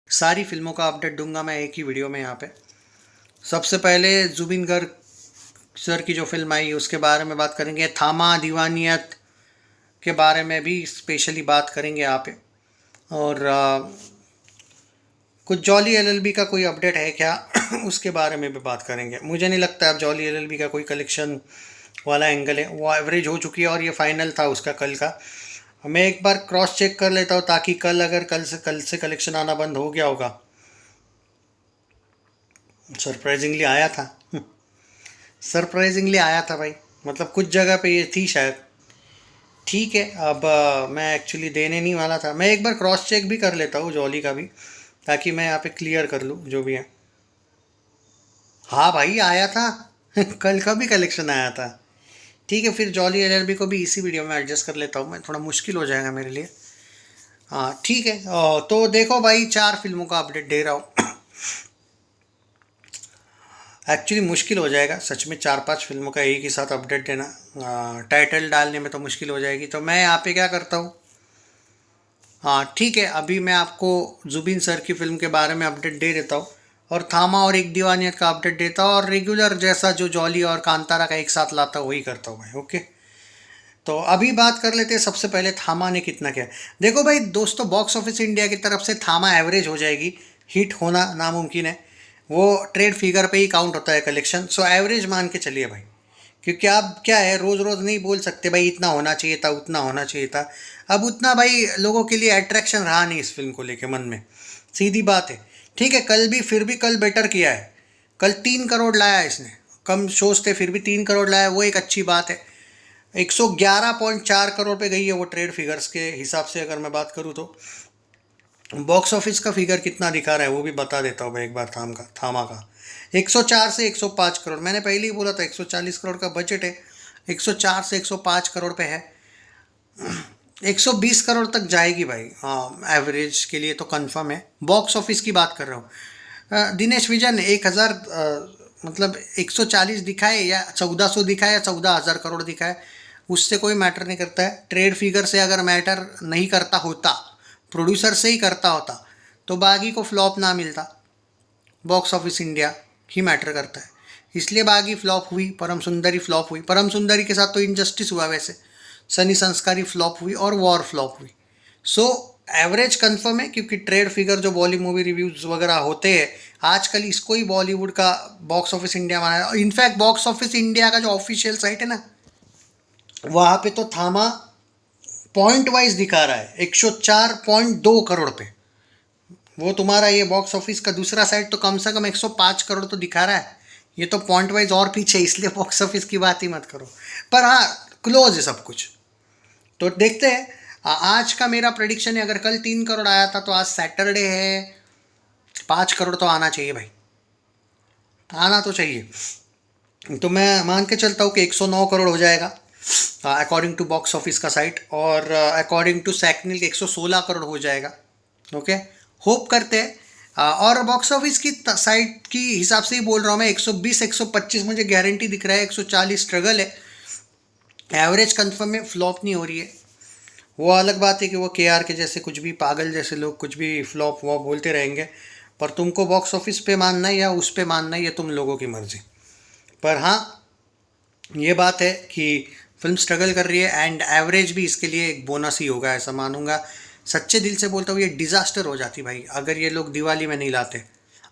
सारी फिल्मों का अपडेट दूंगा मैं एक ही वीडियो में यहाँ पे। सबसे पहले जुबिन गर्ग सर की जो फिल्म आई उसके बारे में बात करेंगे। थामा दीवानियत के बारे में भी स्पेशली बात करेंगे यहाँ पे। और कुछ जॉली एलएलबी का कोई अपडेट है क्या उसके बारे में भी बात करेंगे। मुझे नहीं लगता अब जॉली एलएलबी का कोई कलेक्शन वाला एंगल है, वो एवरेज हो चुकी है और ये फाइनल था उसका कल का। मैं एक बार क्रॉस चेक कर लेता हूँ ताकि कल अगर कल से कलेक्शन आना बंद हो गया होगा। सरप्राइजिंगली आया था सरप्राइजिंगली आया था भाई, मतलब कुछ जगह पे ये थी शायद। ठीक है, अब मैं एक्चुअली देने नहीं वाला था। मैं एक बार क्रॉस चेक भी कर लेता हूँ जॉली का भी, ताकि मैं यहाँ पे क्लियर कर लूँ जो भी है। हाँ भाई आया था कल का भी कलेक्शन आया था। ठीक है, फिर जॉली एलएलबी को भी इसी वीडियो में एडजस्ट कर लेता हूँ मैं, थोड़ा मुश्किल हो जाएगा मेरे लिए। हाँ ठीक है। तो देखो भाई, 4 फिल्मों का अपडेट दे रहा हूँ एक्चुअली मुश्किल हो जाएगा सच में 4-5 फिल्मों का एक ही साथ अपडेट देना। टाइटल डालने में तो मुश्किल हो जाएगी, तो मैं यहाँ पे क्या करता हूँ। हाँ ठीक है, अभी मैं आपको जुबिन सर की फिल्म के बारे में अपडेट दे देता हूँ, और थामा और एक दीवानियत का अपडेट देता हूँ, और रेगुलर जैसा जो जॉली और कांतारा का एक साथ लाता हूँ वही करता हूँ भाई। ओके, तो अभी बात कर लेते हैं सबसे पहले थामा ने कितना किया। देखो भाई दोस्तों, बॉक्स ऑफिस इंडिया की तरफ से थामा एवरेज हो जाएगी, हिट होना नामुमकिन है। वो ट्रेड फिगर पे ही काउंट होता है कलेक्शन, सो एवरेज मान के चलिए भाई। क्योंकि अब क्या है, रोज़ रोज़ नहीं बोल सकते भाई इतना होना चाहिए था उतना होना चाहिए था। अब उतना भाई लोगों के लिए अट्रैक्शन रहा नहीं इस फिल्म को लेके मन में, सीधी बात है। ठीक है, कल भी फिर भी कल बेटर किया है। कल 3 करोड़ लाया इसने, कम शोज थे फिर भी 3 करोड़ लाया, वो एक अच्छी बात है। 111.4 करोड़ पे गई है वो ट्रेड फिगर्स के हिसाब से अगर मैं बात करूँ तो। बॉक्स ऑफिस का फिगर कितना दिखा रहा है वो भी बता देता हूँ मैं एक बार। थामा का 104 से 105 करोड़, मैंने पहले ही बोला था 140 करोड़ का बजट है, 104 से 105 करोड़ पे है। 120 करोड़ तक जाएगी भाई, हाँ एवरेज के लिए तो कंफर्म है। बॉक्स ऑफिस की बात कर रहा हूँ। दिनेश विजन 1000 मतलब 140 दिखाए या 1400 दिखाए या 14,000 करोड़ दिखाए, उससे कोई मैटर नहीं करता है। ट्रेड फिगर से अगर मैटर नहीं करता होता, प्रोड्यूसर से ही करता होता, तो बागी को फ्लॉप ना मिलता। बॉक्स ऑफिस इंडिया ही मैटर करता है, इसलिए बागी फ्लॉप हुई, परम सुंदरी फ्लॉप हुई। परम सुंदरी के साथ तो इनजस्टिस हुआ वैसे, सनी संस्कारी फ्लॉप हुई और वॉर फ्लॉप हुई। सो एवरेज कंफर्म है, क्योंकि ट्रेड फिगर जो बॉली मूवी रिव्यूज वगैरह होते हैं आजकल, इसको ही बॉलीवुड का बॉक्स ऑफिस इंडिया माना है। इनफैक्ट बॉक्स ऑफिस इंडिया का जो ऑफिशियल साइट है ना, वहाँ पे तो थामा पॉइंट वाइज दिखा रहा है 104.2 करोड़ पे। वो तुम्हारा ये बॉक्स ऑफिस का दूसरा साइट तो कम से कम 105 करोड़ तो दिखा रहा है। ये तो पॉइंट वाइज और पीछे, इसलिए बॉक्स ऑफिस की बात ही मत करो। पर हाँ, क्लोज है सब कुछ। तो देखते हैं। आज का मेरा प्रेडिक्शन है, अगर कल 3 करोड़ आया था तो आज सैटरडे है, 5 करोड़ तो आना चाहिए भाई, आना तो चाहिए। तो मैं मान के चलता हूँ कि 109 करोड़ हो जाएगा अकॉर्डिंग टू बॉक्स ऑफिस का साइट, और अकॉर्डिंग टू सैकनिल 116 करोड़ हो जाएगा। ओके, होप करते हैं। और बॉक्स ऑफिस की साइट की हिसाब से ही बोल रहा हूँ मैं, 120 125 मुझे गारंटी दिख रहा है, 140 स्ट्रगल है। एवरेज कंफर्म में, फ्लॉप नहीं हो रही है। वो अलग बात है कि वो के आर के जैसे कुछ भी पागल जैसे लोग कुछ भी फ्लॉप हुआ बोलते रहेंगे, पर तुमको बॉक्स ऑफिस पे मानना है या उस पे मानना है ये तुम लोगों की मर्जी। पर हाँ, ये बात है कि फिल्म स्ट्रगल कर रही है, एंड एवरेज भी इसके लिए एक बोनस ही होगा, ऐसा मानूंगा। सच्चे दिल से बोलता हूँ, ये डिज़ास्टर हो जाती भाई अगर ये लोग दिवाली में नहीं लाते।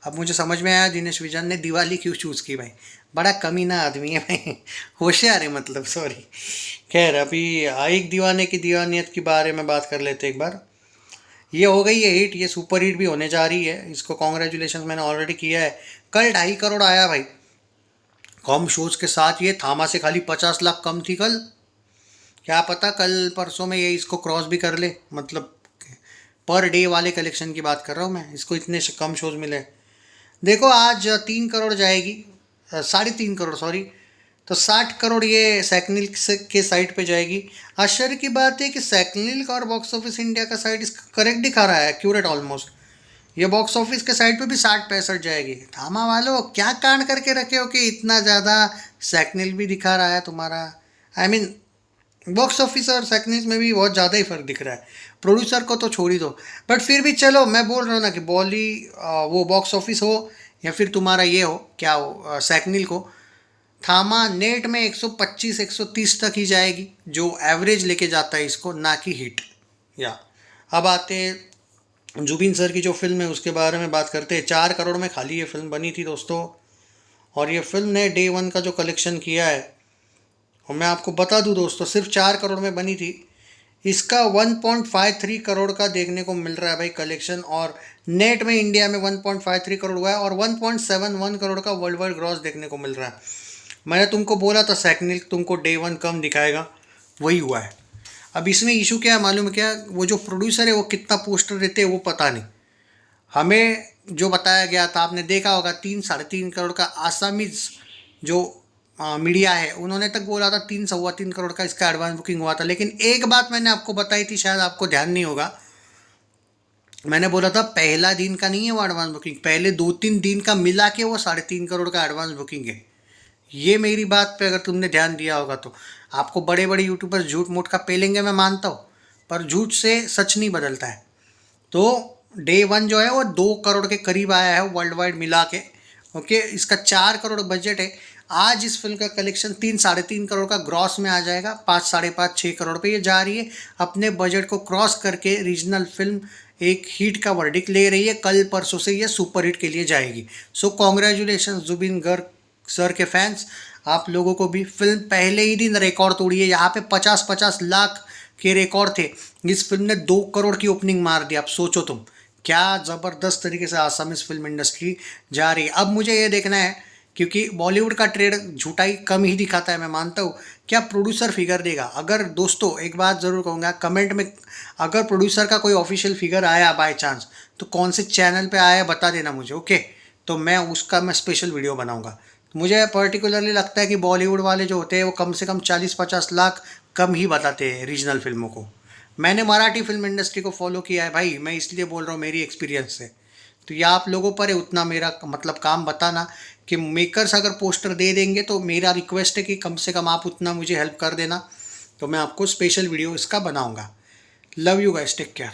अब मुझे समझ में आया दिनेश विजन ने दिवाली क्यों चूज़ की भाई, बड़ा कमीना आदमी है भाई होशियार है मतलब, सॉरी। खैर, अभी एक दीवाने की दीवानियत के बारे में बात कर लेते एक बार। ये हो गई है हिट, ये सुपर हिट भी होने जा रही है, इसको कॉन्ग्रेचुलेशन मैंने ऑलरेडी किया है। कल 2.5 करोड़ आया भाई, कम शोज के साथ। ये थामा से खाली 50 लाख कम थी कल, क्या पता कल परसों में ये इसको क्रॉस भी कर ले। मतलब पर डे वाले कलेक्शन की बात कर रहा हूँ मैं, इसको इतने कम शोज मिले। देखो आज 3 करोड़ जाएगी, 3.5 करोड़ सॉरी, तो 60 करोड़ ये सैकनिल के साइट पे जाएगी। आश्चर्य की बात है कि सैकनिल का और बॉक्स ऑफिस इंडिया का साइट इसका करेक्ट दिखा रहा है, एक्यूरेट ऑलमोस्ट। ये बॉक्स ऑफिस के साइट पे भी 60-65 जाएगी। थामा वालों क्या कांड करके रखे हो कि इतना ज़्यादा सैकनिल भी दिखा रहा है तुम्हारा। आई मीन बॉक्स ऑफिस और सेकनीज में भी बहुत ज़्यादा ही फ़र्क दिख रहा है। प्रोड्यूसर को तो छोड़ ही दो, बट फिर भी चलो, मैं बोल रहा हूँ ना कि वो बॉक्स ऑफिस हो या फिर तुम्हारा ये हो, क्या हो, सेकनील को थामा नेट में 125 130 तक ही जाएगी, जो एवरेज लेके जाता है इसको, ना कि हिट। या अब आते हैं जुबिन सर की जो फिल्म है उसके बारे में बात करते हैं। 4 करोड़ में खाली ये फिल्म बनी थी दोस्तों, और ये फिल्म ने डे वन का जो कलेक्शन किया है, और मैं आपको बता दूं दोस्तों, सिर्फ 4 करोड़ में बनी थी। इसका 1.53 करोड़ का देखने को मिल रहा है भाई कलेक्शन, और नेट में इंडिया में 1.53 करोड़ हुआ है, और 1.71 करोड़ का वर्ल्ड वाइड ग्रॉस देखने को मिल रहा है। मैंने तुमको बोला था सेकनिल तुमको डे वन कम दिखाएगा, वही हुआ है। अब इसमें इशू क्या है मालूम है क्या? वो जो प्रोड्यूसर है वो कितना पोस्टर देते हैं वो पता नहीं। हमें जो बताया गया था, आपने देखा होगा, 3 साढ़े 3 करोड़ का आसामीज जो मीडिया है उन्होंने तक बोला था 3 सवा 3 करोड़ का इसका एडवांस बुकिंग हुआ था। लेकिन एक बात मैंने आपको बताई थी, शायद आपको ध्यान नहीं होगा, मैंने बोला था पहला दिन का नहीं है वो एडवांस बुकिंग, पहले 2-3 दिन का मिला के वो 3.5 करोड़ का एडवांस बुकिंग है। ये मेरी बात पे अगर तुमने ध्यान दिया होगा तो। आपको बड़े बड़े यूट्यूबर्स झूठ मूठ का पेलेंगे, मैं मानता हूँ, पर झूठ से सच नहीं बदलता है। तो डे वन जो है वो 2 करोड़ के करीब आया है वर्ल्ड वाइड मिला के। ओके, इसका 4 करोड़ बजट है। आज इस फिल्म का कलेक्शन 3 साढ़े 3 करोड़ का ग्रॉस में आ जाएगा, 5 साढ़े 5 6 करोड़ पे ये जा रही है। अपने बजट को क्रॉस करके रीजनल फिल्म एक हिट का वर्डिक्ट ले रही है। कल परसों से ये सुपर हिट के लिए जाएगी। So congratulation Zubeen Garg sir के फैंस, आप लोगों को भी। फिल्म पहले ही दिन रिकॉर्ड तोड़ी है, यहाँ पे 50-50 लाख के रिकॉर्ड थे, इस फिल्म ने 2 करोड़ की ओपनिंग मार दी। आप सोचो तुम, क्या ज़बरदस्त तरीके से आसामीज फिल्म इंडस्ट्री जा रही है। अब मुझे ये देखना है, क्योंकि बॉलीवुड का ट्रेड झूठाई कम ही दिखाता है, मैं मानता हूँ, क्या प्रोड्यूसर फिगर देगा। अगर दोस्तों एक बात ज़रूर कहूँगा कमेंट में, अगर प्रोड्यूसर का कोई ऑफिशियल फिगर आया बाय चांस, तो कौन से चैनल पे आया बता देना मुझे, ओके? तो मैं स्पेशल वीडियो बनाऊँगा। मुझे पर्टिकुलरली लगता है कि बॉलीवुड वाले जो होते हैं वो कम से कम 40-50 लाख कम ही बताते हैं रीजनल फिल्मों को। मैंने मराठी फिल्म इंडस्ट्री को फॉलो किया है भाई, मैं इसलिए बोल रहा हूँ मेरी एक्सपीरियंस से। तो ये आप लोगों पर है उतना मेरा मतलब काम बताना, कि मेकर्स अगर पोस्टर दे देंगे तो मेरा रिक्वेस्ट है कि कम से कम आप उतना मुझे हेल्प कर देना, तो मैं आपको स्पेशल वीडियो इसका बनाऊँगा। Love you guys, take care.